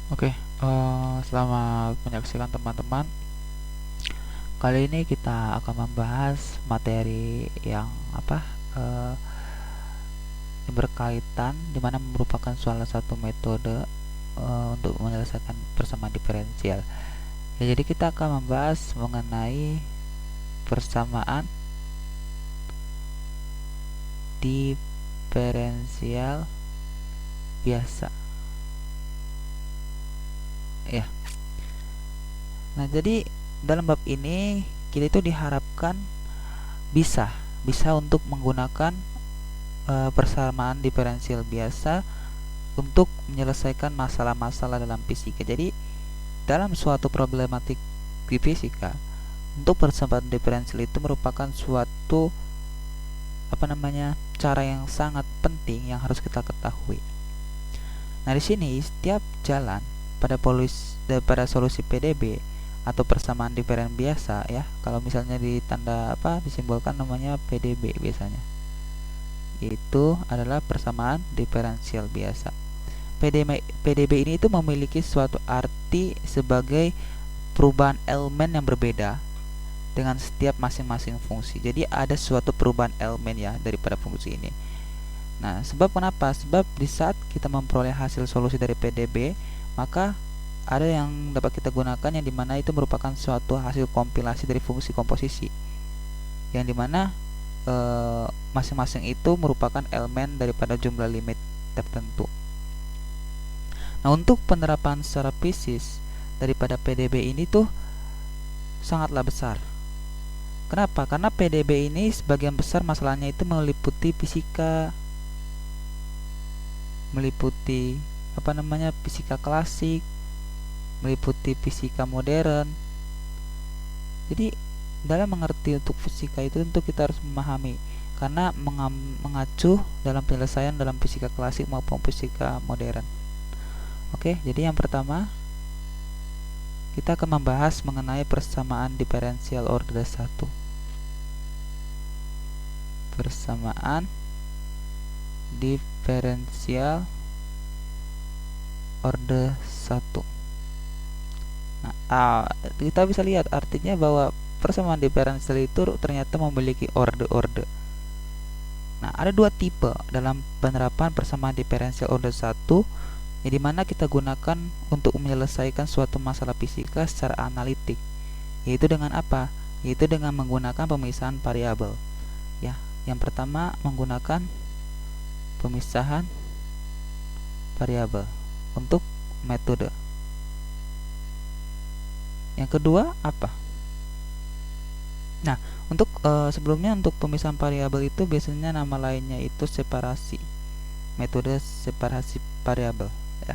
Oke, selamat menyaksikan teman-teman. Kali ini kita akan membahas materi yang eh, yang berkaitan, dimana merupakan salah satu metode untuk menyelesaikan persamaan diferensial. Ya, jadi kita akan membahas mengenai persamaan diferensial biasa. Ya. Nah, jadi dalam bab ini kita itu diharapkan bisa bisa untuk menggunakan persamaan diferensial biasa untuk menyelesaikan masalah-masalah dalam fisika. Jadi dalam suatu problematik di fisika, untuk persamaan diferensial itu merupakan suatu cara yang sangat penting yang harus kita ketahui. Nah, di sini setiap jalan pada solusi PDB atau persamaan diferensial biasa, ya. Kalau misalnya ditanda disimbolkan namanya PDB biasanya. Itu adalah persamaan diferensial biasa. PDB ini itu memiliki suatu arti sebagai perubahan elemen yang berbeda dengan setiap masing-masing fungsi. Jadi ada suatu perubahan elemen ya daripada fungsi ini. Nah, sebab kenapa? Sebab di saat kita memperoleh hasil solusi dari PDB, maka ada yang dapat kita gunakan yang dimana itu merupakan suatu hasil kompilasi dari fungsi komposisi, yang dimana masing-masing itu merupakan elemen daripada jumlah limit tertentu. Nah, untuk penerapan secara fisik daripada PDB ini tuh sangatlah besar. Kenapa? Karena PDB ini sebagian besar masalahnya itu meliputi fisika, meliputi fisika klasik, meliputi fisika modern. Jadi dalam mengerti untuk fisika itu tentu kita harus memahami, karena mengacu dalam penyelesaian dalam fisika klasik maupun fisika modern. Oke, jadi yang pertama kita akan membahas mengenai persamaan diferensial order 1. Persamaan diferensial order 1. Nah, kita bisa lihat artinya bahwa persamaan diferensial itu ternyata memiliki orde-orde. Nah, ada dua tipe dalam penerapan persamaan diferensial order 1, yang dimana kita gunakan untuk menyelesaikan suatu masalah fisika secara analitik, yaitu dengan apa? Yaitu dengan menggunakan pemisahan variabel. Ya, yang pertama menggunakan pemisahan variabel untuk metode. Yang kedua apa? Nah, untuk sebelumnya untuk pemisahan variabel itu biasanya nama lainnya itu separasi. Metode separasi variabel, ya.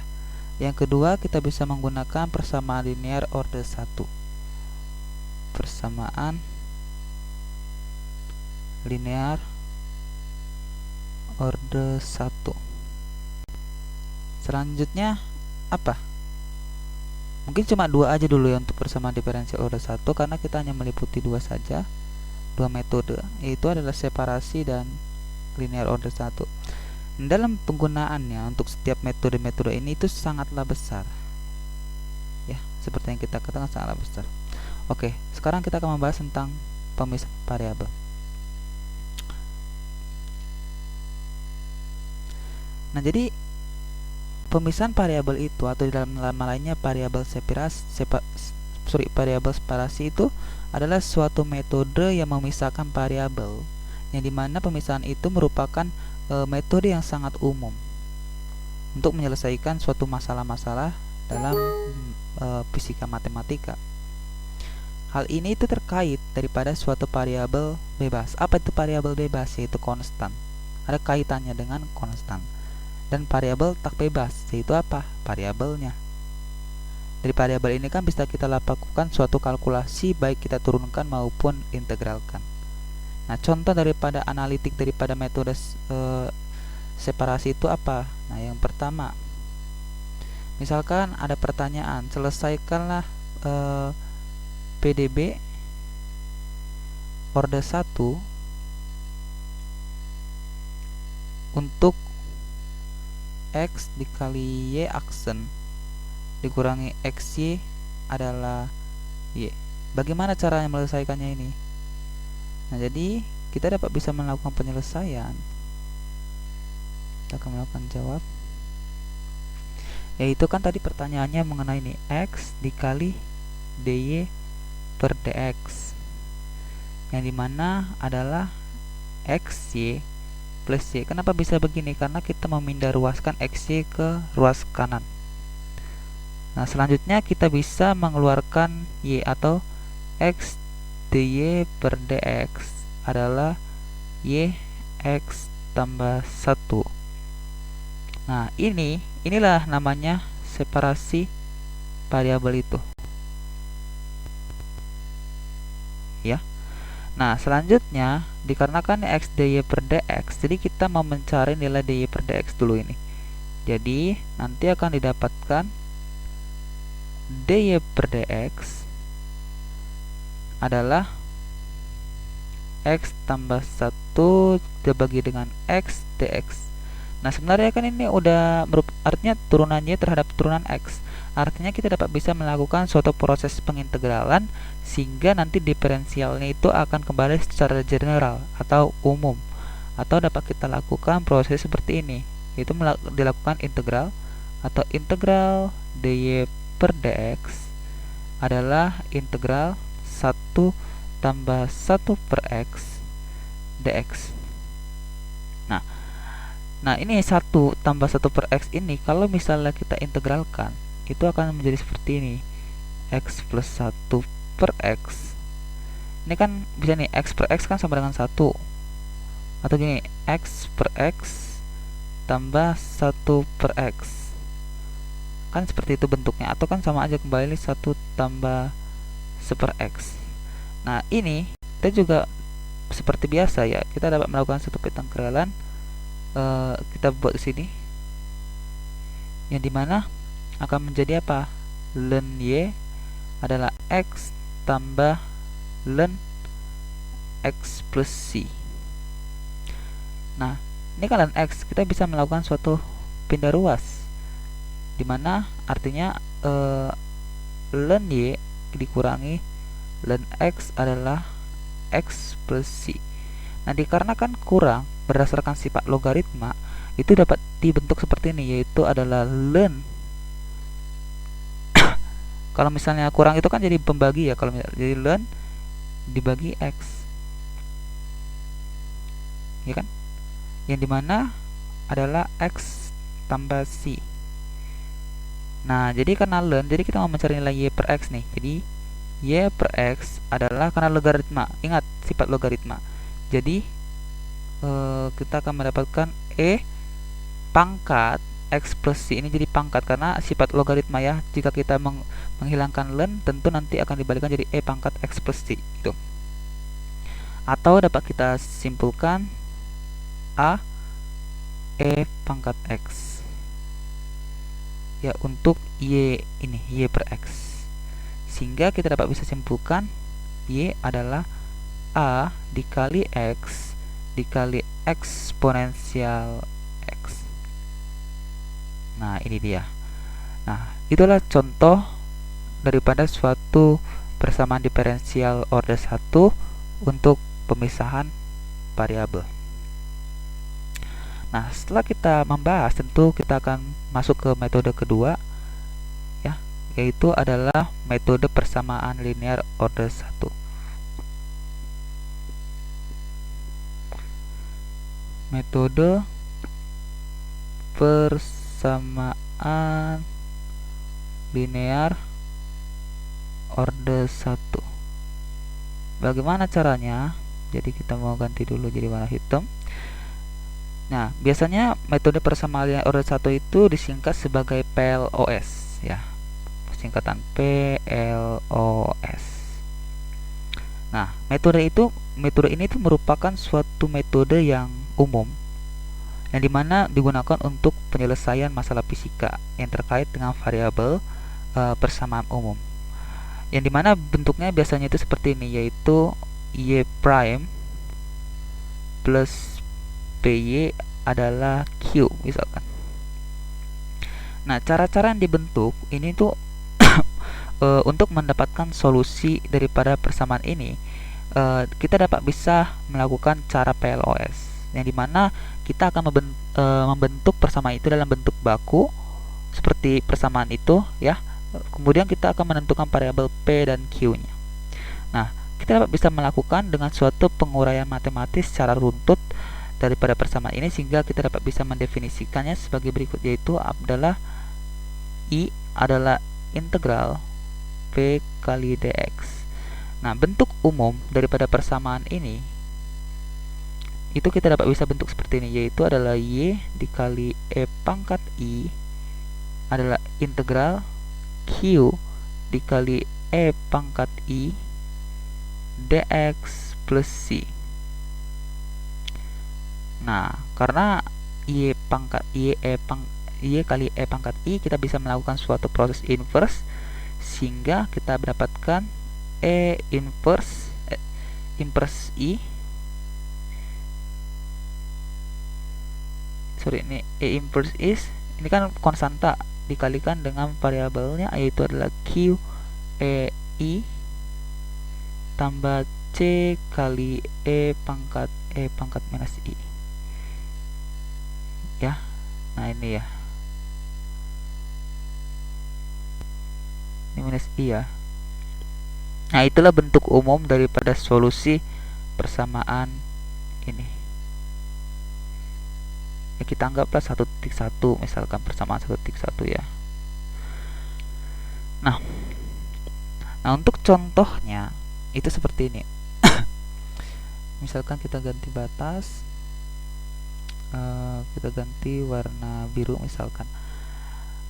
Yang kedua kita bisa menggunakan persamaan linear order 1. Persamaan linear order 1. Selanjutnya apa? Mungkin cuma dua aja dulu ya untuk persamaan diferensial order 1, karena kita hanya meliputi dua saja, dua metode, yaitu adalah separasi dan linear order 1. Dalam penggunaannya untuk setiap metode-metode ini itu sangatlah besar, ya, seperti yang kita katakan sangatlah besar. Oke, sekarang kita akan membahas tentang pemisahan variabel. Nah, jadi pemisahan variabel itu, atau dalam nama lainnya variabel separasi itu adalah suatu metode yang memisahkan variabel, yang dimana pemisahan itu merupakan metode yang sangat umum untuk menyelesaikan suatu masalah-masalah dalam fisika matematika. Hal ini itu terkait daripada suatu variabel bebas. Apa itu variabel bebas? Yaitu konstan. Ada kaitannya dengan konstan. Dan variabel tak bebas, yaitu apa? Variabelnya. Dari variabel ini kan bisa kita lakukan suatu kalkulasi, baik kita turunkan maupun integralkan. Nah, contoh daripada analitik daripada metode separasi itu apa? Nah, yang pertama, misalkan ada pertanyaan, selesaikanlah PDB order 1 untuk X dikali Y aksen dikurangi XY adalah Y. Bagaimana caranya menyelesaikannya ini? Nah, jadi kita dapat bisa melakukan penyelesaian. Kita akan melakukan jawab. Yaitu kan tadi pertanyaannya mengenai ini X dikali DY per DX. Yang dimana adalah XY plus Y. Kenapa bisa begini? Karena kita memindah ruaskan XY ke ruas kanan. Nah, selanjutnya kita bisa mengeluarkan Y atau X dy per dx adalah Y X tambah 1. Nah, inilah namanya separasi variabel itu. Ya. Nah, selanjutnya dikarenakan X dy per dx, jadi kita mau mencari nilai dy per dx dulu ini. Jadi, nanti akan didapatkan dy per dx adalah X tambah 1 dibagi dengan X dx. Nah, sebenarnya kan ini udah artinya turunan Y terhadap turunan X. Artinya kita dapat bisa melakukan suatu proses pengintegralan sehingga nanti diferensialnya itu akan kembali secara general atau umum. Atau dapat kita lakukan proses seperti ini, yaitu dilakukan integral atau integral dy per dx adalah integral 1 tambah 1 per x dx. Nah, ini 1 tambah 1 per x ini kalau misalnya kita integralkan, itu akan menjadi seperti ini. X plus 1 per x. Ini kan bisa nih, x per x kan sama dengan 1. Atau gini, x per x tambah 1 per x. Kan seperti itu bentuknya. Atau kan sama aja kembali 1 tambah 1 per x. Nah, ini kita juga seperti biasa ya, kita dapat melakukan satu pengintegralan. Kita buat di sini, yang dimana akan menjadi apa? Ln y adalah x tambah ln x plus c. Nah, ini kan ln x, kita bisa melakukan suatu pindah ruas, dimana artinya ln y dikurangi ln x adalah x plus c. Nah, dikarenakan kurang berdasarkan sifat logaritma, itu dapat dibentuk seperti ini, yaitu adalah ln. Kalau misalnya kurang itu kan jadi pembagi ya, kalau jadi ln dibagi x, ya kan? Yang dimana adalah x tambah c. Nah, jadi karena ln, jadi kita mau mencari nilai y per x nih. Jadi y per x adalah karena logaritma. Ingat sifat logaritma. Jadi kita akan mendapatkan e pangkat x plus c. Ini jadi pangkat karena sifat logaritma ya. Jika kita menghilangkan ln, tentu nanti akan dibalikan jadi e pangkat x plus c gitu. Atau dapat kita simpulkan a e pangkat x ya untuk y ini, y per x. Sehingga kita dapat bisa simpulkan y adalah a dikali x dikali eksponensial x. Nah, ini dia. Nah, itulah contoh daripada suatu persamaan diferensial order 1 untuk pemisahan variabel. Nah, setelah kita membahas, tentu kita akan masuk ke metode kedua ya, yaitu adalah metode persamaan linear order 1. Metode persamaan linear order 1. Bagaimana caranya? Jadi kita mau ganti dulu jadi warna hitam. Nah, biasanya metode persamaan linear order 1 itu disingkat sebagai PLOS ya. Singkatan PLOS. Nah, metode ini tuh merupakan suatu metode yang umum yang dimana digunakan untuk penyelesaian masalah fisika yang terkait dengan variabel persamaan umum, yang dimana bentuknya biasanya itu seperti ini, yaitu y prime plus py adalah q misalkan. Nah, cara-cara yang dibentuk ini tuh untuk mendapatkan solusi daripada persamaan ini, kita dapat bisa melakukan cara PLOS, yang dimana kita akan membentuk persamaan itu dalam bentuk baku seperti persamaan itu ya. Kemudian kita akan menentukan variabel P dan Q-nya. Nah, kita dapat bisa melakukan dengan suatu penguraian matematis secara runtut daripada persamaan ini, sehingga kita dapat bisa mendefinisikannya sebagai berikut, yaitu adalah I adalah integral P kali dx. Nah, bentuk umum daripada persamaan ini itu kita dapat bisa bentuk seperti ini, yaitu adalah Y dikali E pangkat I adalah integral Q dikali E pangkat I dx plus C. Nah, karena Y kali E pangkat I, kita bisa melakukan suatu proses inverse, sehingga kita mendapatkan E inverse I. Ini E inverse is, ini kan konstanta dikalikan dengan variabelnya, yaitu adalah Q E I tambah C kali E pangkat minus I ya. Nah, ini ya, ini minus I ya. Nah, itulah bentuk umum daripada solusi persamaan ini ya. Kita anggaplah 1.1, misalkan persamaan 1.1 ya. Nah, untuk contohnya itu seperti ini. Misalkan kita ganti batas, kita ganti warna biru misalkan.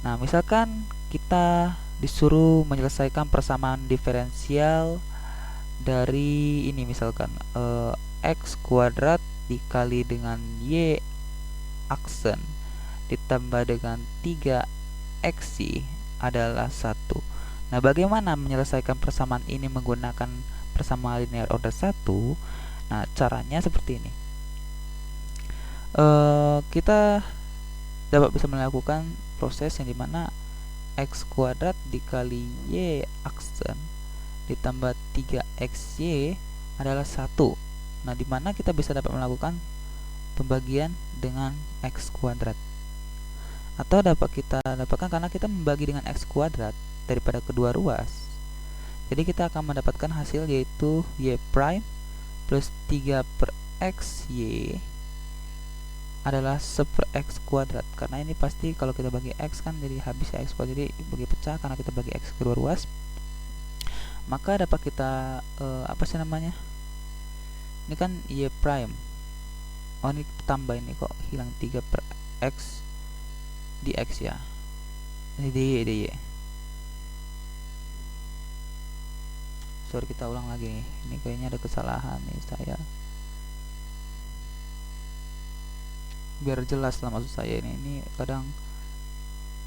Nah, misalkan kita disuruh menyelesaikan persamaan diferensial dari ini, misalkan x kuadrat dikali dengan y aksen ditambah dengan 3xy adalah 1. Nah, bagaimana menyelesaikan persamaan ini menggunakan persamaan linear order 1? Nah, caranya seperti ini. Kita dapat bisa melakukan proses yang dimana x kuadrat dikali y aksen ditambah 3xy adalah 1. Nah, dimana kita bisa dapat melakukan pembagian dengan x kuadrat, atau dapat kita dapatkan karena kita membagi dengan x kuadrat daripada kedua ruas. Jadi kita akan mendapatkan hasil, yaitu y prime plus 3 per xy adalah 1 per x kuadrat, karena ini pasti kalau kita bagi x kan jadi habis ya x kuadrat, jadi bagi pecah karena kita bagi x kedua ruas. Maka dapat kita apa sih namanya, ini kan y prime, oh ini tambah, ini kok hilang 3 per x dx ya, ini dy. Sorry, kita ulang lagi nih, ini kayaknya ada kesalahan nih saya, biar jelas lah maksud saya. Ini kadang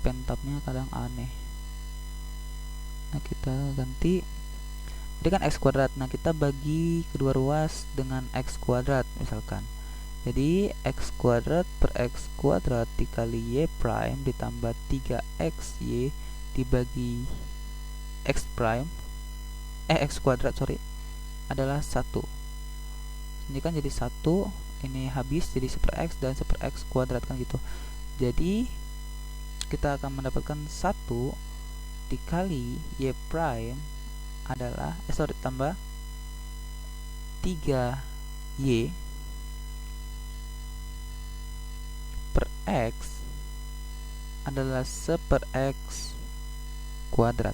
pentabnya kadang aneh. Nah, kita ganti, ini kan x kuadrat. Nah, kita bagi kedua ruas dengan x kuadrat misalkan. Jadi x kuadrat per x kuadrat dikali y prime ditambah 3xy dibagi x prime x kuadrat adalah 1. Ini kan jadi 1, ini habis jadi 1 per x dan 1 per x kuadrat kan gitu. Jadi kita akan mendapatkan 1 dikali y prime adalah tambah 3y per x adalah 1 per x kuadrat.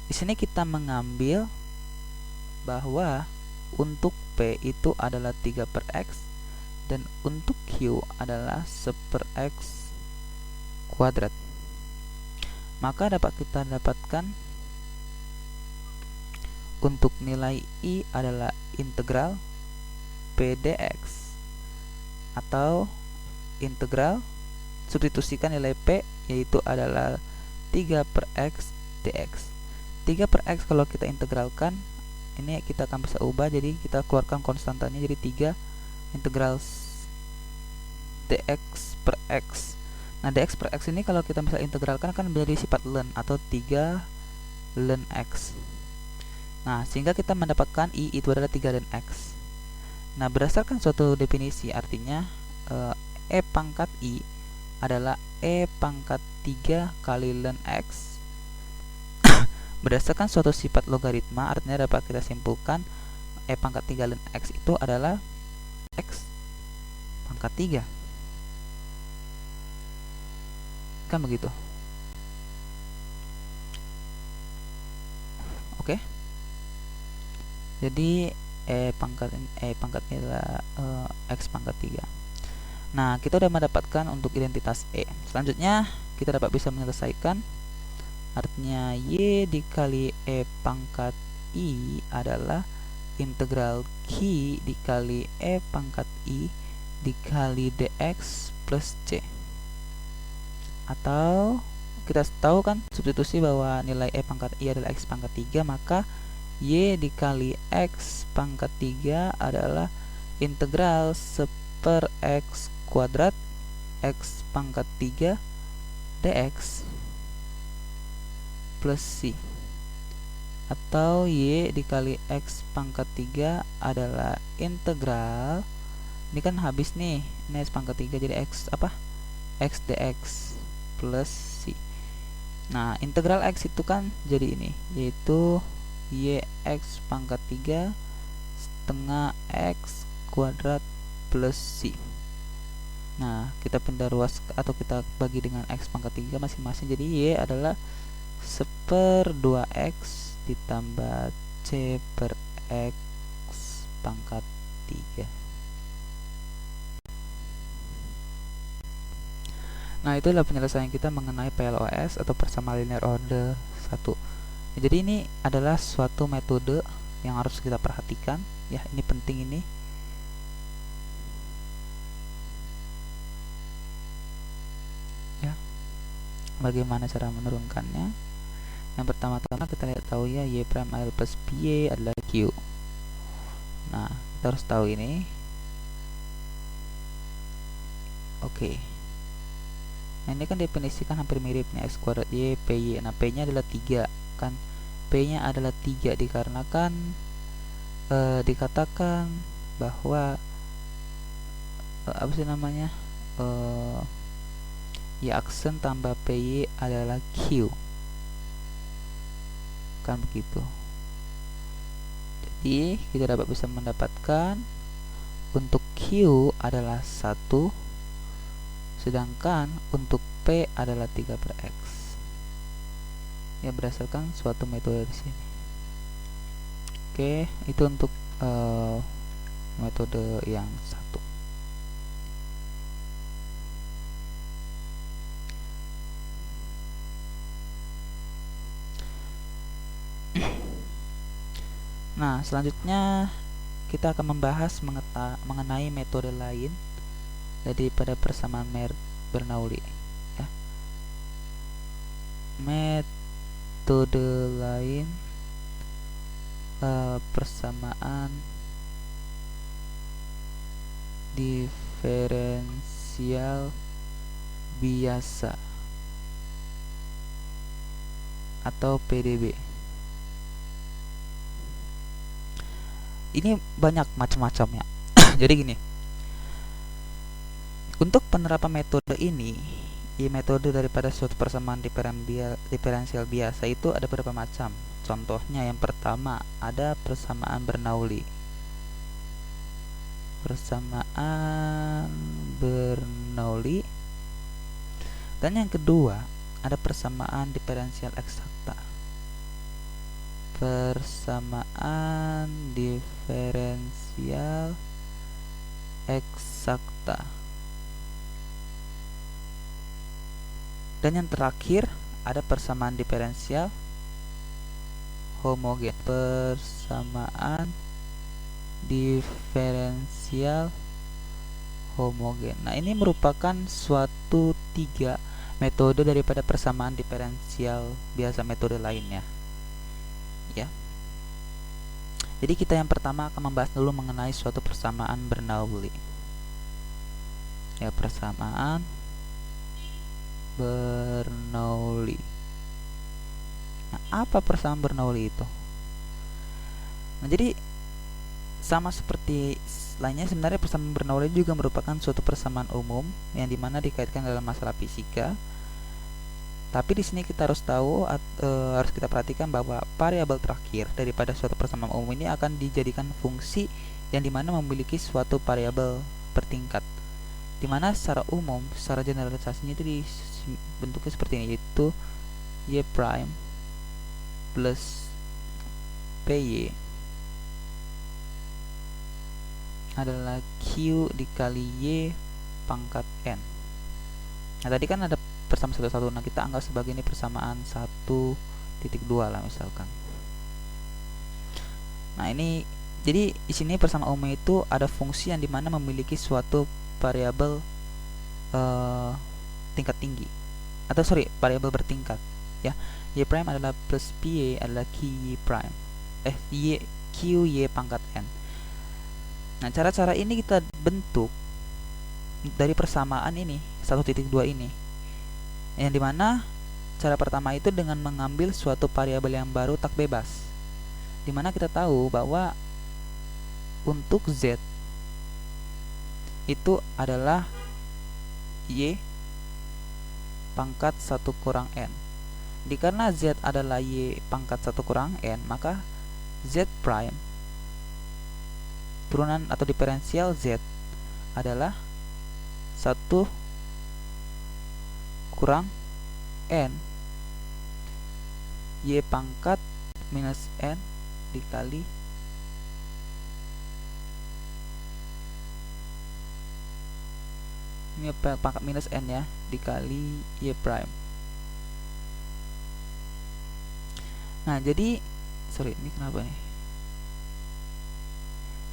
Di sini kita mengambil bahwa untuk P itu adalah 3 per x dan untuk Q adalah 1 per x kuadrat. Maka dapat kita dapatkan untuk nilai I adalah integral P dx, atau integral substitusikan nilai P, yaitu adalah 3 per x dx. 3 per x kalau kita integralkan, ini kita akan bisa ubah, jadi kita keluarkan konstantanya, jadi 3 integral dx per x Nah, dx per x ini kalau kita misalnya integralkan kan menjadi sifat ln atau 3 ln x. Nah, sehingga kita mendapatkan I itu adalah 3 ln x. Nah, berdasarkan suatu definisi, artinya E pangkat I adalah E pangkat 3 kali ln x. Berdasarkan suatu sifat logaritma, artinya dapat kita simpulkan E pangkat 3 ln x itu adalah x pangkat 3. Kan begitu. Oke. Jadi E pangkatnya adalah x pangkat 3. Nah, kita sudah mendapatkan untuk identitas E. Selanjutnya kita dapat bisa menyelesaikan, artinya Y dikali E pangkat I adalah integral Q dikali E pangkat I dikali dx plus C. Atau kita tahu kan substitusi bahwa nilai E pangkat I adalah x pangkat 3, maka Y dikali x pangkat 3 adalah integral 1 per x kuadrat x pangkat 3 dx plus C. Atau Y dikali x pangkat 3 adalah integral, ini kan habis nih, ini x pangkat 3 jadi x apa? X dx plus C. Nah, integral x itu kan jadi ini, yaitu y x pangkat 3 setengah x kuadrat plus C. Nah, kita pindah ruas atau kita bagi dengan x pangkat 3 masing-masing, jadi y adalah 1/2x ditambah c per x pangkat 3. Nah, itulah penyelesaian kita mengenai PLOS atau persamaan linear order 1. Jadi ini adalah suatu metode yang harus kita perhatikan ya, ini penting ini. Ya. Bagaimana cara menurunkannya? Yang pertama-tama kita lihat tahu ya, y prime L plus y adalah q. Nah, kita harus tahu ini. Oke. Nah, ini kan definisikan hampir mirip nih, x kuadrat y py. Nah, p nya adalah 3 kan, p nya adalah 3 dikarenakan dikatakan bahwa apa sih namanya, y aksen tambah py adalah q, kan begitu. Jadi kita dapat bisa mendapatkan untuk q adalah 1, sedangkan untuk P adalah 3 per X. Ya, berdasarkan suatu metode di sini. Oke, itu untuk metode yang 1. Nah, selanjutnya kita akan membahas mengenai metode lain daripada persamaan Bernoulli ya. Metode lain persamaan diferensial biasa atau PDB. Ini banyak macam-macamnya. Jadi gini, untuk penerapan metode ini, metode daripada suatu persamaan diferensial biasa itu ada beberapa macam. Contohnya yang pertama ada persamaan Bernoulli. Persamaan Bernoulli. Dan yang kedua ada persamaan diferensial eksakta. Persamaan diferensial eksakta. Dan yang terakhir ada persamaan diferensial homogen. Persamaan diferensial homogen. Nah, ini merupakan suatu 3 metode daripada persamaan diferensial biasa metode lainnya. Ya. Jadi kita yang pertama akan membahas dulu mengenai suatu persamaan Bernoulli. Ya, persamaan Bernoulli. Nah, apa persamaan Bernoulli itu? Nah, jadi sama seperti lainnya, sebenarnya persamaan Bernoulli juga merupakan suatu persamaan umum yang dimana dikaitkan dalam masalah fisika. Tapi di sini kita harus tahu, harus kita perhatikan bahwa variabel terakhir daripada suatu persamaan umum ini akan dijadikan fungsi yang dimana memiliki suatu variabel bertingkat, dimana secara umum, secara generalisasinya itu bentuknya seperti ini, yaitu y prime plus py adalah q dikali y pangkat n. Nah, tadi kan ada persamaan 1,1. Nah, kita anggap sebagai ini persamaan 1,2 lah misalkan. Nah, ini jadi di sini persamaan umum itu ada fungsi yang dimana memiliki suatu variabel tingkat tinggi, atau variabel bertingkat, ya. Y prime adalah plus py adalah q prime, q y pangkat n. Nah, cara-cara ini kita bentuk dari persamaan ini 1,2 ini, yang dimana cara pertama itu dengan mengambil suatu variabel yang baru tak bebas, dimana kita tahu bahwa untuk z itu adalah y pangkat 1 kurang n. Karena z adalah y pangkat 1 kurang n, maka z prime turunan atau diferensial z adalah 1 kurang n y pangkat minus n dikali ini pangkat minus n, ya, dikali y prime. Nah, jadi ini kenapa nih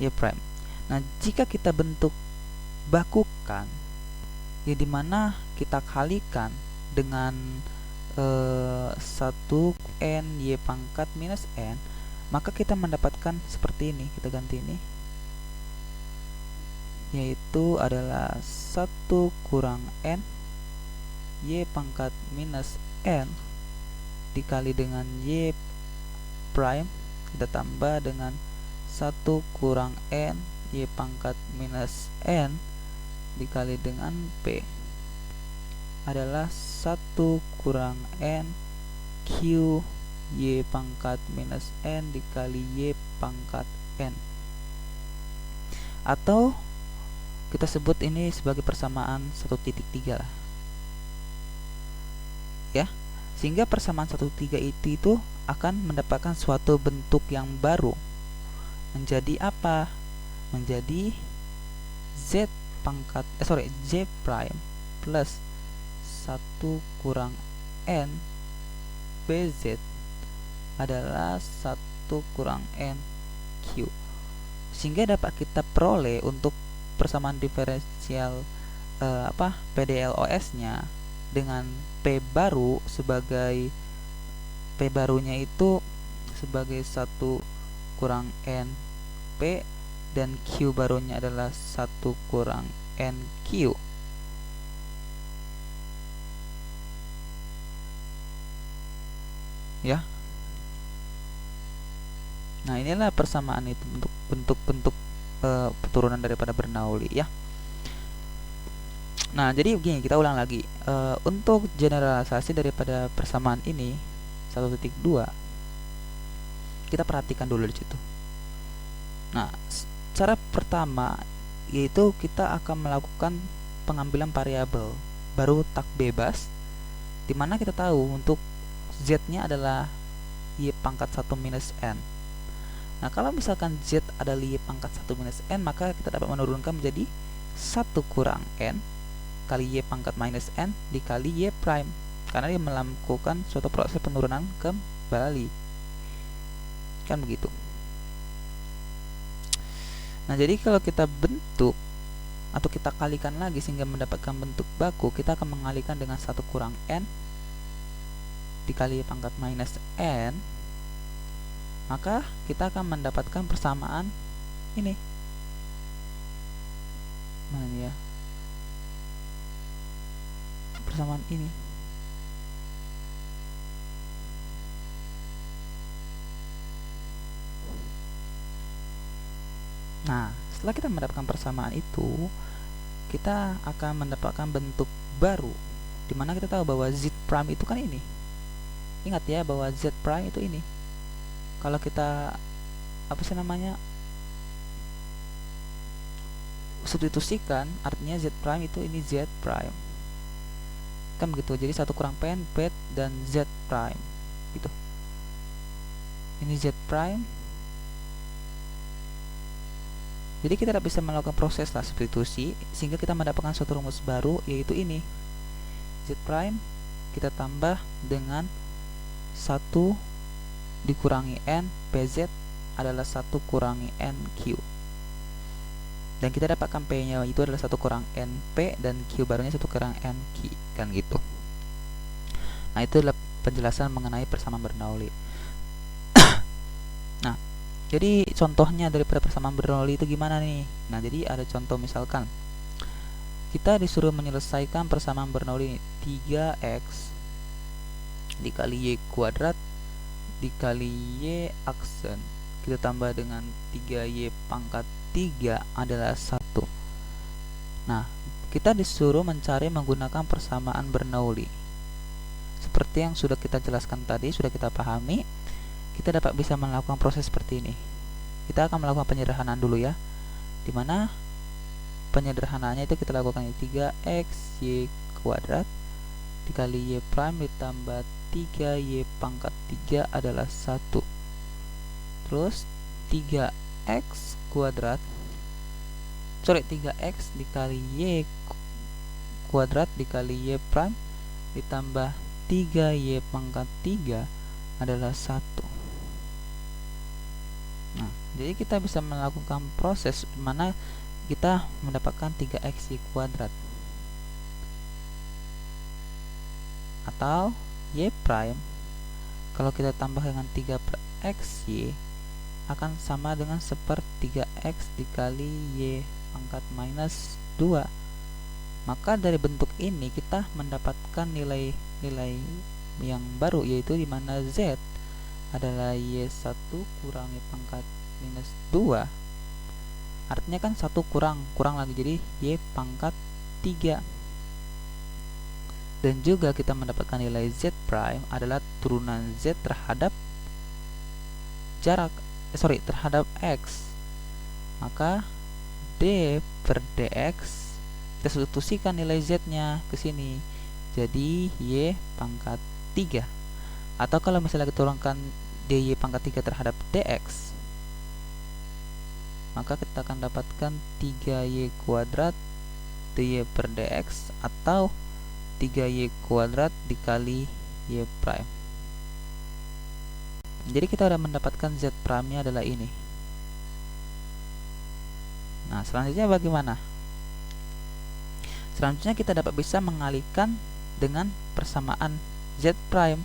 y prime. Nah, jika kita bentuk bakukan, ya, dimana kita kalikan dengan 1 n y pangkat minus n, maka kita mendapatkan seperti ini. Kita ganti ini, yaitu adalah 1 kurang n y pangkat minus n dikali dengan y prime, kita tambah dengan 1 kurang n y pangkat minus n dikali dengan p adalah 1 kurang n q y pangkat minus n dikali y pangkat n, atau kita sebut ini sebagai persamaan 1,3 lah, ya. Sehingga persamaan 1,3 itu akan mendapatkan suatu bentuk yang baru, menjadi apa? Menjadi z pangkat z prime plus 1 kurang n bz adalah 1 kurang n q, sehingga dapat kita peroleh untuk persamaan diferensial PDLOS nya dengan p baru sebagai p barunya itu sebagai 1 kurang n p, dan q barunya adalah 1 kurang n q. Ya. Nah, inilah persamaan itu untuk bentuk-bentuk turunan daripada Bernoulli, ya. Nah, jadi begini, kita ulang lagi. Untuk generalisasi daripada persamaan ini 1,2, kita perhatikan dulu di situ. Nah, cara pertama yaitu kita akan melakukan pengambilan variabel baru tak bebas, dimana kita tahu untuk z-nya adalah y pangkat 1 minus n. Nah, kalau misalkan z adalah y pangkat 1 minus n, maka kita dapat menurunkan menjadi 1 kurang n kali y pangkat minus n dikali y prime, karena dia melakukan suatu proses penurunan kembali, kan begitu. Nah, jadi kalau kita bentuk atau kita kalikan lagi sehingga mendapatkan bentuk baku, kita akan mengalikan dengan 1 kurang n dikali y pangkat minus n, maka kita akan mendapatkan persamaan ini. Mana ya? Persamaan ini. Nah, setelah kita mendapatkan persamaan itu, kita akan mendapatkan bentuk baru, dimana kita tahu bahwa z prime itu kan ini. Ingat ya bahwa z prime itu ini. Kalau kita substitusikan, artinya z prime itu ini z prime, kan begitu. Jadi 1 kurang pen, pet, dan z prime gitu. Ini z prime. Jadi kita tidak bisa melakukan proses substitusi, sehingga kita mendapatkan suatu rumus baru, yaitu ini z prime kita tambah dengan 1 dikurangi n pz adalah 1 kurangi n q, dan kita dapatkan p nya itu adalah 1 kurang n p, dan q barunya 1 kurang n q, kan gitu. Nah, itu adalah penjelasan mengenai persamaan Bernoulli. Nah, jadi contohnya daripada persamaan Bernoulli itu gimana nih? Nah, jadi ada contoh, misalkan kita disuruh menyelesaikan persamaan Bernoulli ini 3x dikali y kuadrat dikali y aksen kita tambah dengan 3y pangkat 3 adalah 1. Nah, kita disuruh mencari menggunakan persamaan Bernoulli. Seperti yang sudah kita jelaskan tadi, sudah kita pahami, kita dapat bisa melakukan proses seperti ini. Kita akan melakukan penyederhanaan dulu ya, dimana penyederhanaannya itu kita lakukan 3x y kuadrat dikali y prime ditambah 3y pangkat 3 adalah 1. Terus 3x dikali y kuadrat dikali y prime ditambah 3y pangkat 3 adalah 1. Nah, jadi kita bisa melakukan proses mana kita mendapatkan 3x y kuadrat atau y prime kalau kita tambah dengan 3 per x y akan sama dengan 1/3x dikali y pangkat minus 2. Maka dari bentuk ini kita mendapatkan nilai yang baru, yaitu dimana z adalah y1 kurang y pangkat minus 2. Artinya kan 1 kurang lagi, jadi y pangkat 3. Dan juga kita mendapatkan nilai z prime adalah turunan z terhadap terhadap x. Maka d per dx kita substitusikan nilai z nya ke sini, jadi y pangkat 3. Atau kalau misalnya kita turunkan dy pangkat 3 terhadap dx, maka kita akan dapatkan 3y kuadrat dy per dx atau 3y kuadrat dikali y prime. Jadi kita sudah mendapatkan z prime nya adalah ini. Nah, selanjutnya bagaimana? Selanjutnya kita dapat bisa mengalihkan dengan persamaan z prime,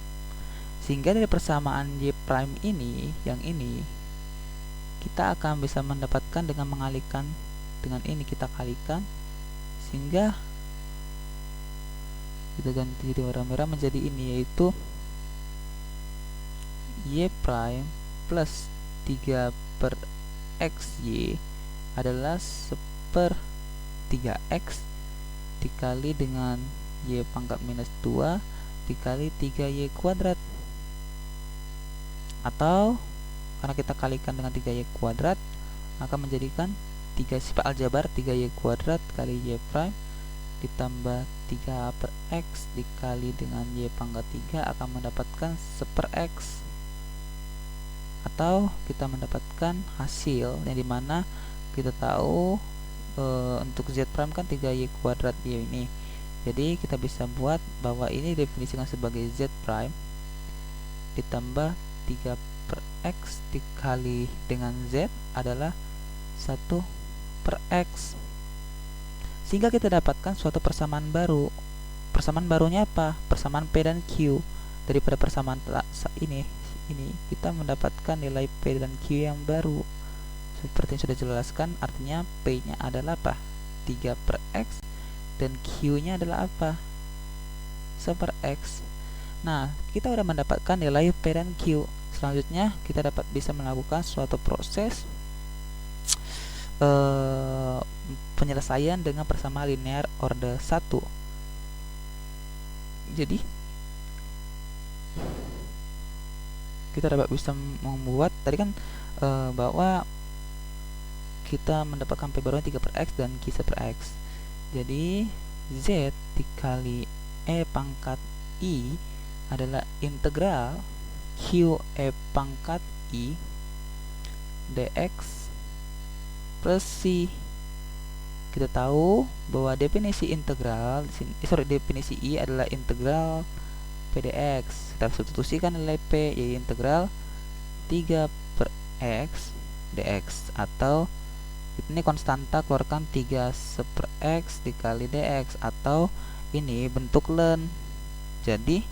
sehingga dari persamaan y prime ini, yang ini, kita akan bisa mendapatkan dengan mengalihkan dengan ini, kita kalikan sehingga kita ganti jadi warna merah menjadi ini, yaitu y prime plus 3 per xy adalah 1/3x dikali dengan y pangkat minus 2 dikali 3y kuadrat. Atau karena kita kalikan dengan 3y kuadrat, maka menjadikan 3 sifat aljabar 3y kuadrat kali y prime ditambah 3 per x dikali dengan y pangkat 3 akan mendapatkan 1/x. Atau kita mendapatkan hasil yang dimana kita tahu untuk z prime kan 3y kuadrat y ini. Jadi kita bisa buat bahwa ini definisikan sebagai z prime ditambah 3 per x dikali dengan z adalah 1/x, sehingga kita dapatkan suatu persamaan baru. Persamaan barunya apa? Persamaan p dan q. Daripada persamaan ini kita mendapatkan nilai p dan q yang baru seperti yang sudah dijelaskan. Artinya p nya adalah apa? 3/x, dan q nya adalah apa? 1/x. Nah, kita sudah mendapatkan nilai p dan q. Selanjutnya kita dapat bisa melakukan suatu proses penyelesaian dengan persamaan linear order 1. Jadi kita dapat bisa membuat tadi kan bahwa kita mendapatkan P barunya 3 per X dan Q per X. Jadi Z dikali E pangkat I adalah integral Q E pangkat I dx plus C. Kita tahu bahwa definisi integral definisi I adalah integral P dx. Kita substitusikan nilai P yaitu integral 3 per X dx, atau ini konstanta keluarkan 3 per X dikali dx, atau ini bentuk ln. Jadi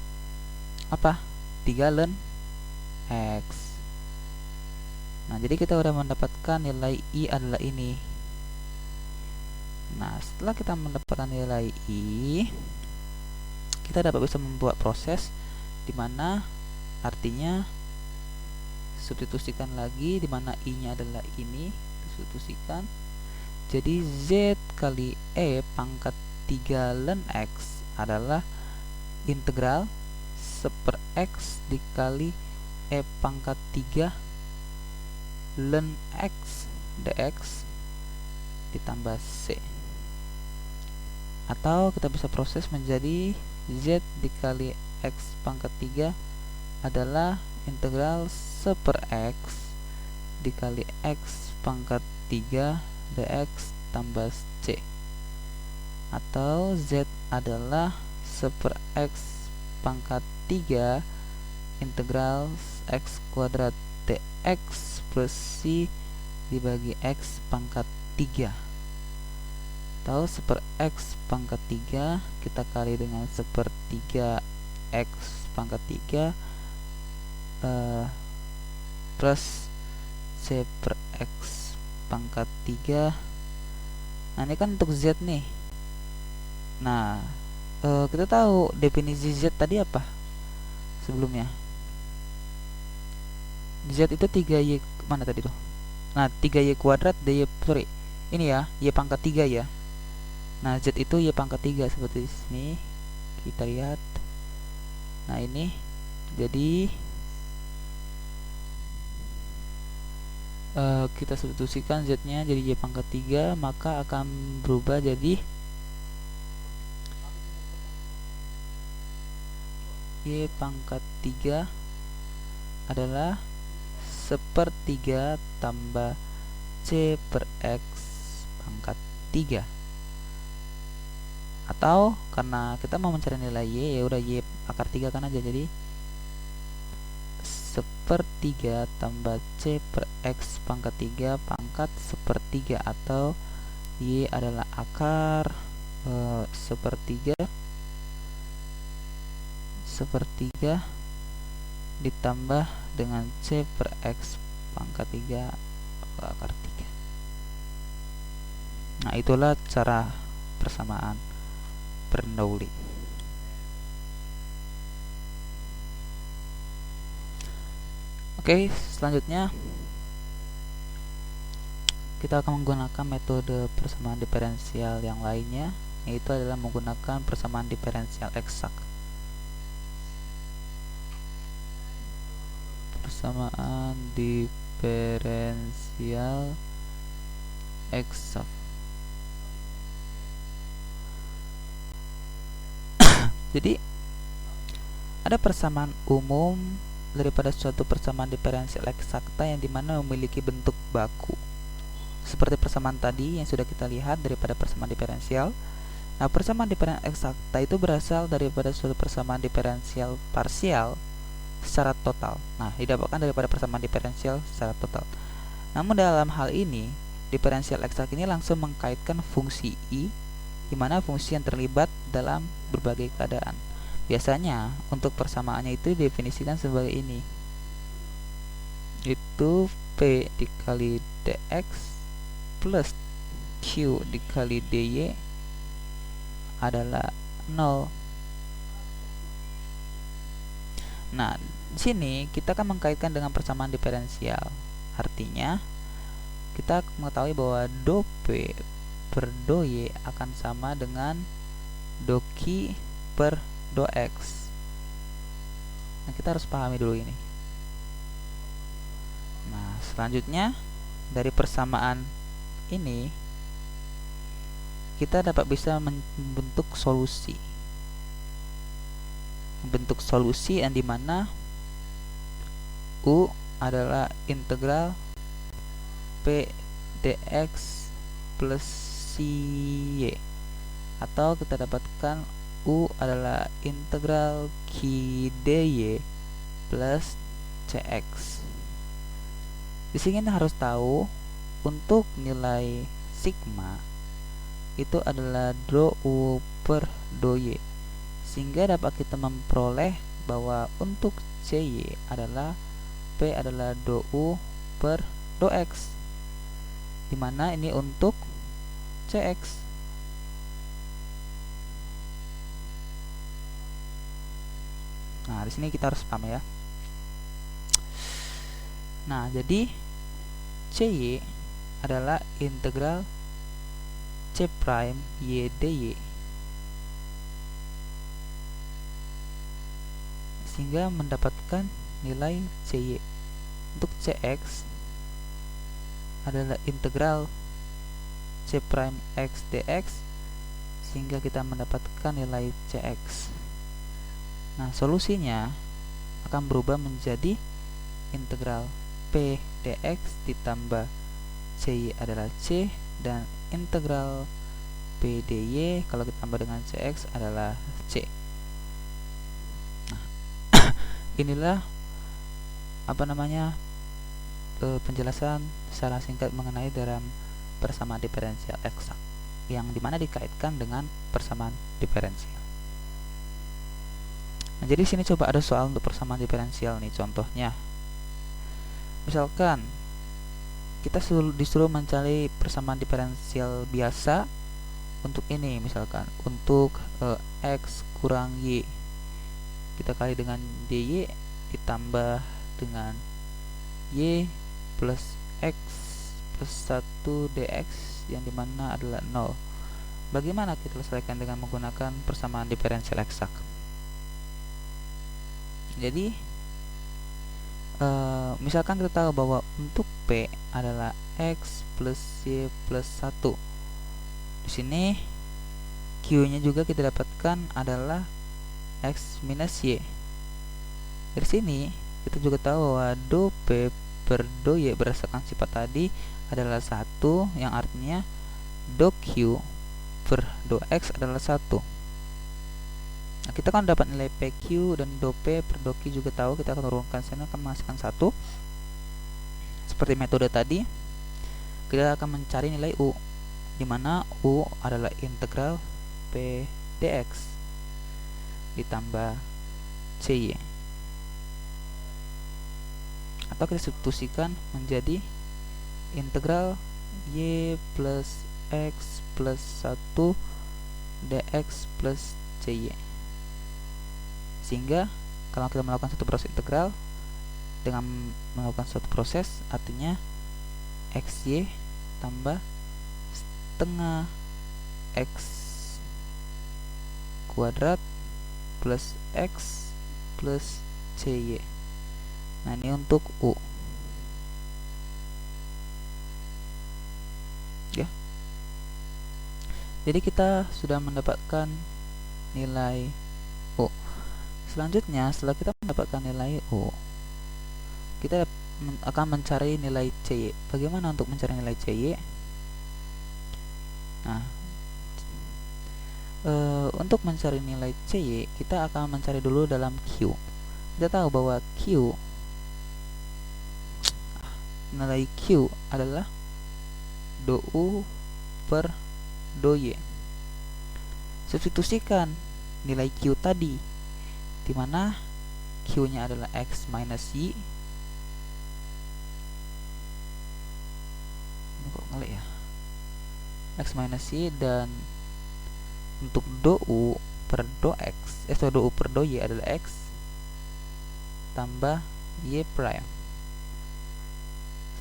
apa? 3 ln X. Nah, jadi kita udah mendapatkan nilai I adalah ini. Nah, setelah kita mendapatkan nilai I, kita dapat bisa membuat proses dimana artinya substitusikan lagi, dimana I-nya adalah ini, substitusikan. Jadi Z kali E pangkat 3 ln X adalah integral 1 per X dikali E pangkat 3 ln X dx ditambah C. Atau kita bisa proses menjadi Z dikali X pangkat 3 adalah integral 1 per X dikali X pangkat 3 dx tambah C. Atau Z adalah 1 per X pangkat 3 integral X kuadrat dx plus C dibagi X pangkat 3. Tahu 1 per X pangkat 3 kita kali dengan 1 per 3 X pangkat 3 plus C per X pangkat 3. Nah, ini kan untuk Z nih. Nah, kita tahu definisi Z tadi apa sebelumnya. Z itu 3Y mana tadi tuh? Nah, 3Y kuadrat dy, sorry, ini ya, Y pangkat 3 ya. Nah, Z itu Y pangkat 3 seperti sini. Kita lihat. Nah, ini jadi kita substitusikan Z nya jadi Y pangkat 3, maka akan berubah jadi Y pangkat 3 adalah 1/3 tambah C per X pangkat 3. Atau karena kita mau mencari nilai Y, ya udah Y akar 3 kan aja, jadi 1/3 tambah C per X pangkat 3 pangkat 1/3, atau Y adalah akar 1/3 ditambah dengan C per X pangkat 3 akar 3. Nah, itulah cara persamaan Bernoulli. Oke, selanjutnya kita akan menggunakan metode persamaan diferensial yang lainnya, yaitu adalah menggunakan persamaan diferensial eksak. Persamaan diferensial eksak. Jadi ada persamaan umum daripada suatu persamaan diferensial eksakta yang dimana memiliki bentuk baku, seperti persamaan tadi yang sudah kita lihat daripada persamaan diferensial. Nah, persamaan diferensial eksakta itu berasal daripada suatu persamaan diferensial parsial secara total. Nah, didapatkan daripada persamaan diferensial secara total. Namun dalam hal ini, diferensial eksak ini langsung mengkaitkan fungsi I, di mana fungsi yang terlibat dalam berbagai keadaan. Biasanya untuk persamaannya itu didefinisikan sebagai ini, itu P dikali dx plus Q dikali dy adalah 0. Nah, di sini kita akan mengkaitkan dengan persamaan diferensial. Artinya kita mengetahui bahwa do P per do Y akan sama dengan do Q per do X. Nah, kita harus pahami dulu ini. Nah, selanjutnya dari persamaan ini kita dapat bisa membentuk solusi. Membentuk solusi yang dimana U adalah integral P dx plus y, atau kita dapatkan U adalah integral Q dy plus cx. Di sini harus tahu untuk nilai sigma itu adalah do U per do Y, sehingga dapat kita memperoleh bahwa untuk CY adalah P adalah do U per do X, dimana ini untuk CX. Nah, di sini kita harus paham ya. Nah, jadi CY adalah integral C prime Y dy, sehingga mendapatkan nilai CY. Untuk CX adalah integral C prime X dx, sehingga kita mendapatkan nilai CX. Nah, solusinya akan berubah menjadi integral P dx ditambah CY adalah C, dan integral P dy kalau ditambah dengan CX adalah C. Nah, inilah penjelasan secara singkat mengenai dalam persamaan diferensial eksak, yang dimana dikaitkan dengan persamaan diferensial. Nah, jadi sini coba ada soal untuk persamaan diferensial nih, contohnya. Misalkan kita disuruh mencari persamaan diferensial biasa untuk ini, misalkan untuk X kurang Y, kita kali dengan dy ditambah dengan Y plus X plus 1 dx, yang dimana adalah 0. Bagaimana kita selesaikan dengan menggunakan persamaan diferensial eksak? Jadi misalkan kita tahu bahwa untuk P adalah X plus Y plus 1. Di sini Q-nya juga kita dapatkan adalah X minus Y. Dari sini kita juga tahu bahwa do P per do Y berdasarkan sifat tadi adalah 1, yang artinya do Q per do X adalah 1. Nah, kita kan dapat nilai PQ dan do P per do Q juga tahu, kita akan turunkan sana akan menghasilkan 1. Seperti metode tadi, kita akan mencari nilai U, di mana U adalah integral P dx ditambah CY, atau kita substitusikan menjadi integral Y plus X plus 1 dx plus CY. Sehingga kalau kita melakukan satu proses integral dengan melakukan suatu proses, artinya XY tambah setengah X kuadrat plus X plus CY. Nah, ini untuk U ya. Jadi kita sudah mendapatkan nilai U. Selanjutnya, setelah kita mendapatkan nilai U, kita akan mencari nilai CY. Bagaimana untuk mencari nilai CY? Nah, untuk mencari nilai CY, kita akan mencari dulu dalam Q. Kita tahu bahwa nilai Q adalah do U per do Y. Substitusikan nilai Q tadi, di mana Q-nya adalah X minus Y. Ini kok ngelik ya? X minus Y, dan untuk do U per do X, do U per do Y adalah X tambah Y prime.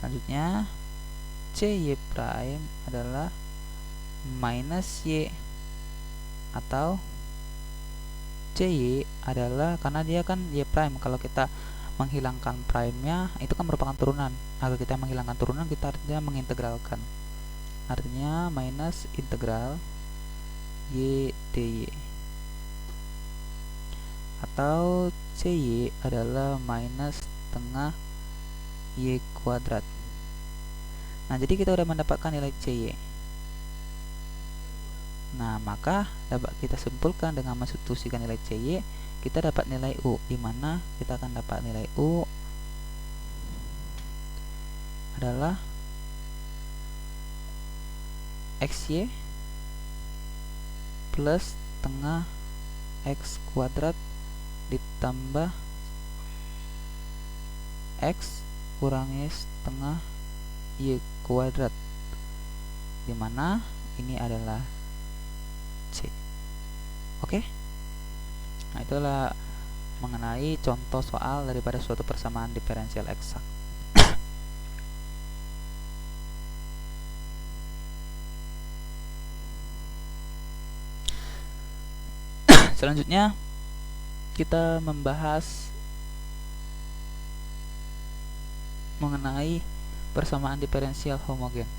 Selanjutnya cy prime adalah minus y, atau cy adalah, karena dia kan y prime, kalau kita menghilangkan prime-nya itu kan merupakan turunan. Agar kita menghilangkan turunan, kita artinya mengintegralkan, artinya minus integral y dy, atau cy adalah minus setengah y kuadrat. Nah, jadi kita sudah mendapatkan nilai cy. Nah, maka dapat kita simpulkan dengan mensubstitusikan nilai cy, kita dapat nilai u, di mana kita akan dapat nilai u adalah xy plus setengah x kuadrat ditambah x kurangi setengah y kuadrat, dimana ini adalah c. Oke, nah itulah mengenai contoh soal daripada suatu persamaan diferensial eksak. Selanjutnya kita membahas mengenai persamaan diferensial homogen.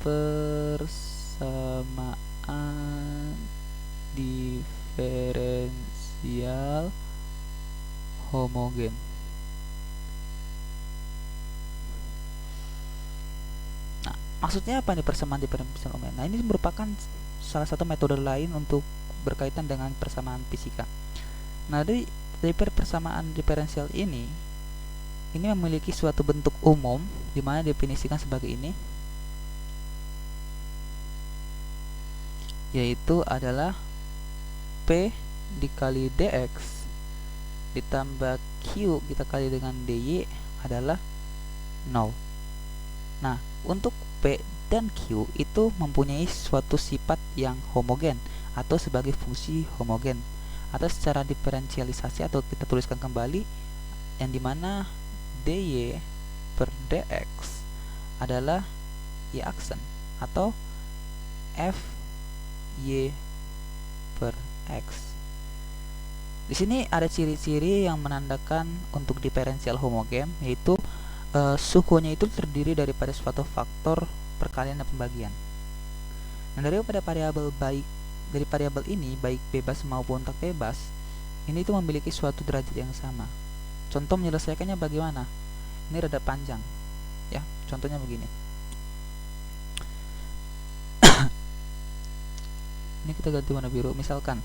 Persamaan diferensial homogen. Nah, maksudnya apa nih persamaan diferensial homogen? Nah, ini merupakan salah satu metode lain untuk berkaitan dengan persamaan fisika. Nah, dari persamaan diferensial ini memiliki suatu bentuk umum, di mana definisikan sebagai ini, yaitu adalah P dikali dx ditambah Q kita kali dengan dy adalah 0. Nah, untuk P dan Q itu mempunyai suatu sifat yang homogen atau sebagai fungsi homogen, atau secara diferensialisasi atau kita tuliskan kembali, yang dimana dy per dx adalah y aksen atau f y per x. Di sini ada ciri-ciri yang menandakan untuk diferensial homogen, yaitu sukunya itu terdiri daripada suatu faktor perkalian dan pembagian. Nah, daripada variabel ini baik bebas maupun tak bebas, ini itu memiliki suatu derajat yang sama. Contoh menyelesaikannya bagaimana? Ini rada panjang, ya. Contohnya begini. Ini kita ganti warna biru. Misalkan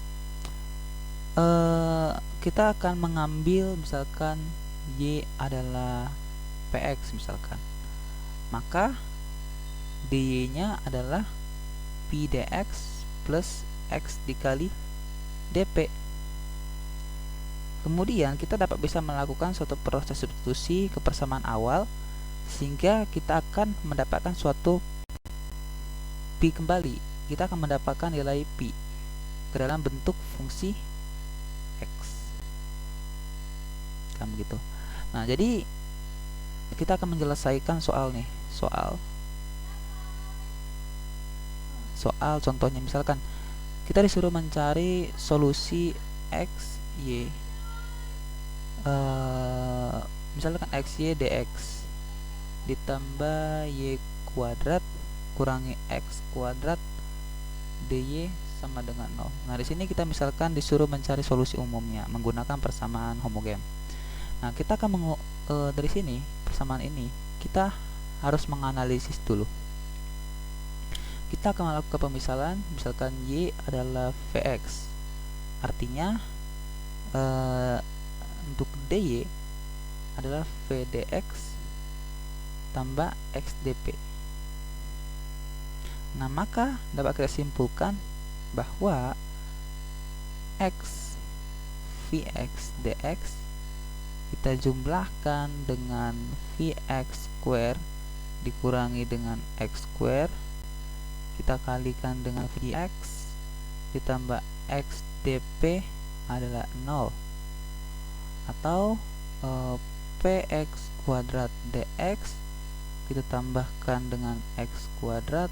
kita akan mengambil misalkan y adalah px misalkan, maka dy nya adalah p dx plus x dikali dp. Kemudian kita dapat bisa melakukan suatu proses substitusi ke persamaan awal, sehingga kita akan mendapatkan suatu pi kembali. Kita akan mendapatkan nilai pi ke dalam bentuk fungsi x, kan begitu. Nah, jadi kita akan menyelesaikan soal nih, soal contohnya. Misalkan kita disuruh mencari solusi x y, misalkan x y dx ditambah y kuadrat kurangi x kuadrat dy sama dengan 0. Nah, di sini kita misalkan disuruh mencari solusi umumnya menggunakan persamaan homogen. Nah, kita akan dari sini persamaan ini kita harus menganalisis dulu. Kita akan melakukan pemisalan. Misalkan y adalah vx, artinya untuk dy adalah vdx tambah x dp. Nah, maka dapat kita simpulkan bahwa x vx dx kita jumlahkan dengan vx square dikurangi dengan x square, kita kalikan dengan vx ditambah x dp adalah 0, atau px kuadrat dx kita tambahkan dengan x kuadrat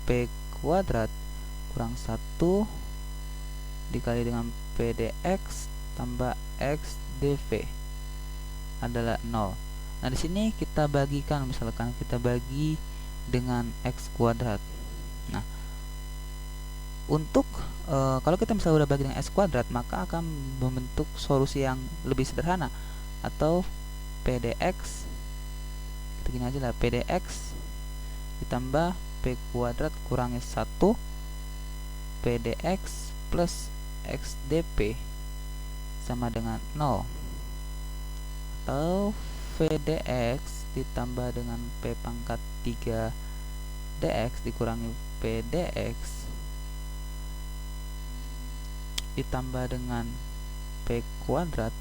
p kuadrat kurang 1 dikali dengan p dx tambah x dv adalah 0. Nah, di sini kita bagikan, misalkan kita bagi dengan x kuadrat. Nah, untuk kalau kita misalnya udah bagi dengan x kuadrat, maka akan membentuk solusi yang lebih sederhana, atau pdx, kita gini aja lah, pdx ditambah p kuadrat kurangi 1 pdx plus x dp sama dengan 0, atau vdx ditambah dengan p pangkat 3 dx dikurangi p dx ditambah dengan p kuadrat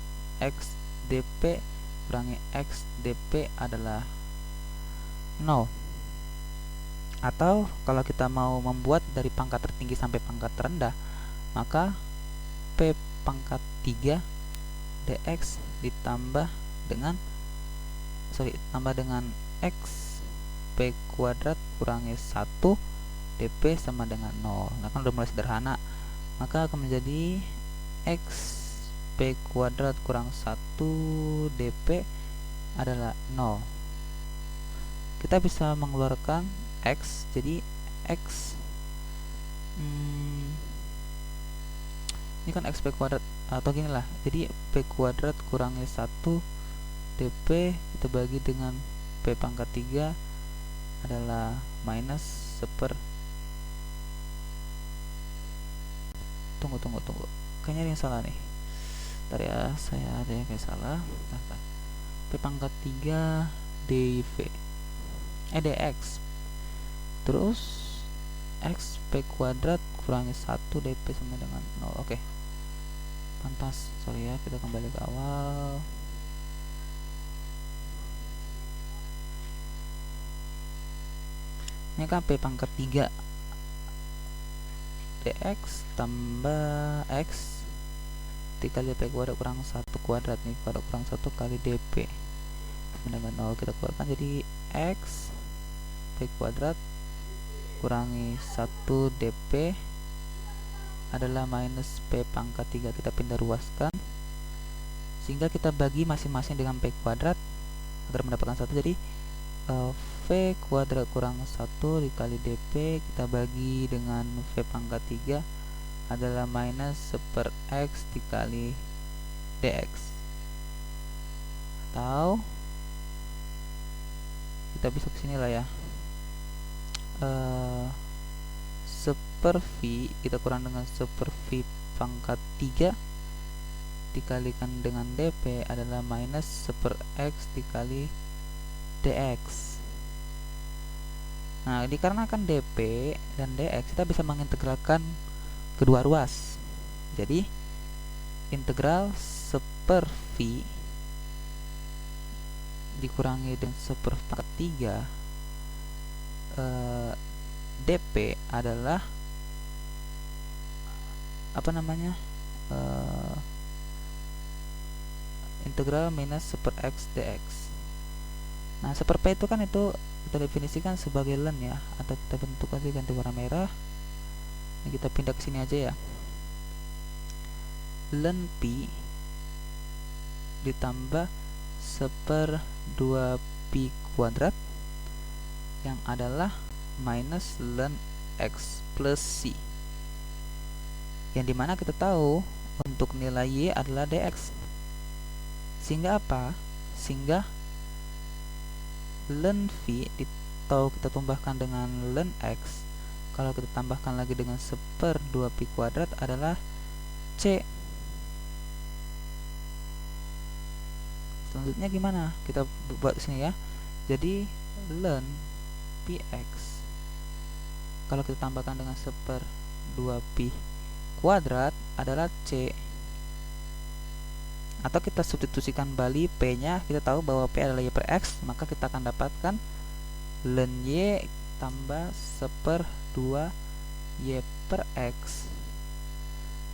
x dp kurangi x dp adalah 0. Atau kalau kita mau membuat dari pangkat tertinggi sampai pangkat terendah, maka p pangkat 3 dx ditambah dengan tambah dengan x p kuadrat kurangi 1 dp sama dengan 0. Nah, kan udah mulai sederhana, maka akan menjadi x p kuadrat kurang 1 dp adalah 0. Kita bisa mengeluarkan x, jadi x ini kan x p kuadrat, atau gini lah, jadi p kuadrat kurangi 1 dp kita bagi dengan p pangkat 3 adalah minus tunggu kayaknya ada yang salah nih, ntar ya, saya ada yang kayak salah. P pangkat 3 dx terus x p kuadrat kurangi 1 dp sama dengan 0. Oke, pantas, sorry ya, kita kembali ke awal. Ini kan p pangkat 3 dx tambah x dikali p kuadrat kurang 1 kuadrat nih, kuadrat kurang 1 kali dp sama dengan 0. Kita keluarkan jadi x p kuadrat kurangi 1 dp adalah minus p pangkat 3. Kita pindah ruaskan sehingga kita bagi masing-masing dengan p kuadrat agar mendapatkan 1. Jadi v kuadrat kurang 1 dikali dp kita bagi dengan v pangkat 3 adalah minus x dikali dx, atau kita bisa kesini lah ya, v kita kurang dengan v pangkat 3 dikalikan dengan dp adalah minus x dikali dx. Nah, dikarenakan dp dan dx kita bisa mengintegralkan kedua ruas. Jadi integral v dikurangi dengan pangkat 3 dp adalah apa namanya, integral minus x dx. Nah, p itu kan itu kita definisikan sebagai len ya, atau kita bentuk aja ganti warna merah. Ini kita pindah ke sini aja ya. Len pi ditambah 1/2 pi kuadrat yang adalah minus len x plus c, yang dimana kita tahu untuk nilai y adalah dx, sehingga apa? Sehingga len v kita tambahkan dengan len x, kalau kita tambahkan lagi dengan 1/2 pi kuadrat adalah c. Selanjutnya gimana? Kita buat sini ya. Jadi len px kalau kita tambahkan dengan 1/2 pi kuadrat adalah c, atau kita substitusikan kembali p nya. Kita tahu bahwa p adalah y per x, maka kita akan dapatkan len y tambah 1/2 y per x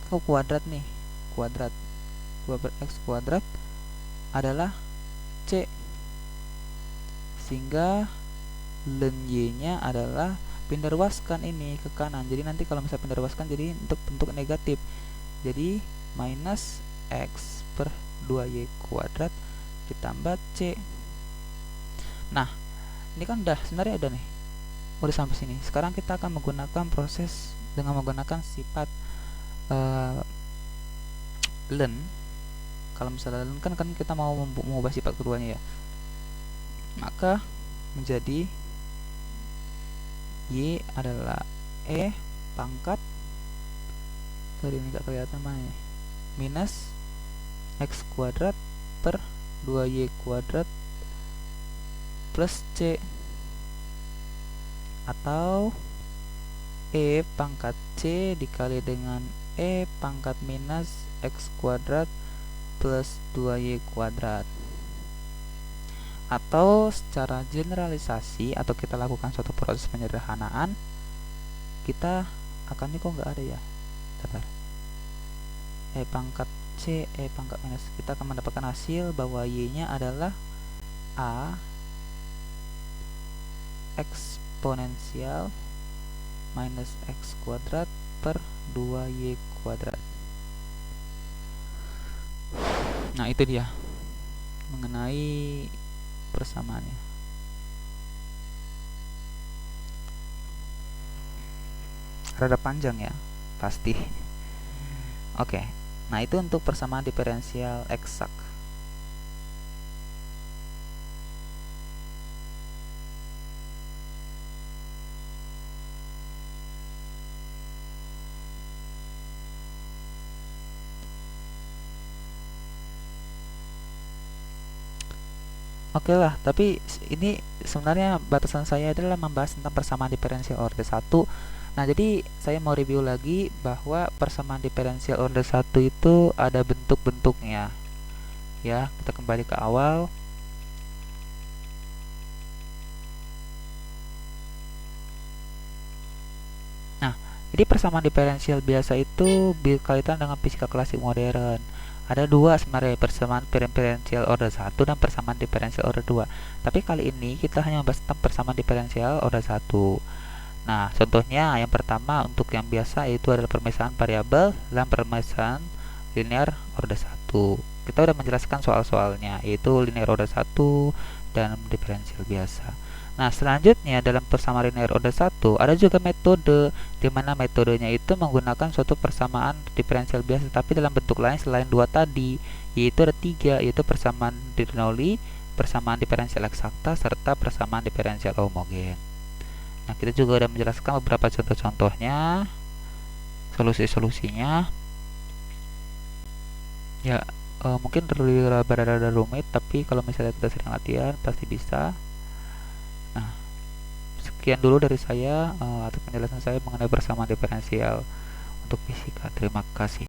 ke kuadrat nih, kuadrat 2 per x kuadrat adalah C, sehingga ln y nya adalah pindah ruaskan ini ke kanan. Jadi nanti kalau misalnya pindah ruaskan jadi untuk bentuk negatif, jadi minus x per 2y kuadrat ditambah c. Nah, ini kan sebenarnya udah nih, udah sampai sini. Sekarang kita akan menggunakan proses dengan menggunakan sifat ln. Kalau misalnya ln kan kita mau mengubah sifat keduanya ya, maka menjadi y adalah pangkat, sorry ini gak kelihatan mana ya, minus x kuadrat per 2y kuadrat plus c, atau pangkat c dikali dengan pangkat minus x kuadrat plus 2y kuadrat. Atau secara generalisasi, atau kita lakukan suatu proses penyederhanaan, kita akan, ini kok nggak ada ya, bentar, pangkat c pangkat minus, kita akan mendapatkan hasil bahwa y nya adalah a eksponensial minus x kuadrat per 2y kuadrat. Nah, itu dia mengenai persamaannya. Rada panjang ya, pasti. Oke, nah itu untuk persamaan diferensial eksak. Oke lah, tapi ini sebenarnya batasan saya adalah membahas tentang persamaan diferensial order 1. Nah, jadi saya mau review lagi bahwa persamaan diferensial order 1 itu ada bentuk-bentuknya. Ya, kita kembali ke awal. Nah, jadi persamaan diferensial biasa itu berkaitan dengan fisika klasik modern. Ada dua sebenarnya, persamaan diferensial order 1 dan persamaan diferensial order 2. Tapi kali ini kita hanya membahas tentang persamaan diferensial order 1. Nah, contohnya yang pertama untuk yang biasa yaitu adalah permisahan variabel dan permisahan linear order 1. Kita sudah menjelaskan soal-soalnya, yaitu linear order 1 dan diferensial biasa. Nah, selanjutnya dalam persamaan linear order 1 ada juga metode, di mana metodenya itu menggunakan suatu persamaan diferensial biasa tapi dalam bentuk lain selain dua tadi, yaitu ada 3, yaitu persamaan Bernoulli, persamaan diferensial eksakta, serta persamaan diferensial homogen. Nah, kita juga sudah menjelaskan beberapa contoh-contohnya, solusi-solusinya. Ya, mungkin rada rumit, tapi kalau misalnya kita sering latihan pasti bisa. Nah, sekian dulu dari saya atas penjelasan saya mengenai persamaan diferensial untuk fisika. Terima kasih.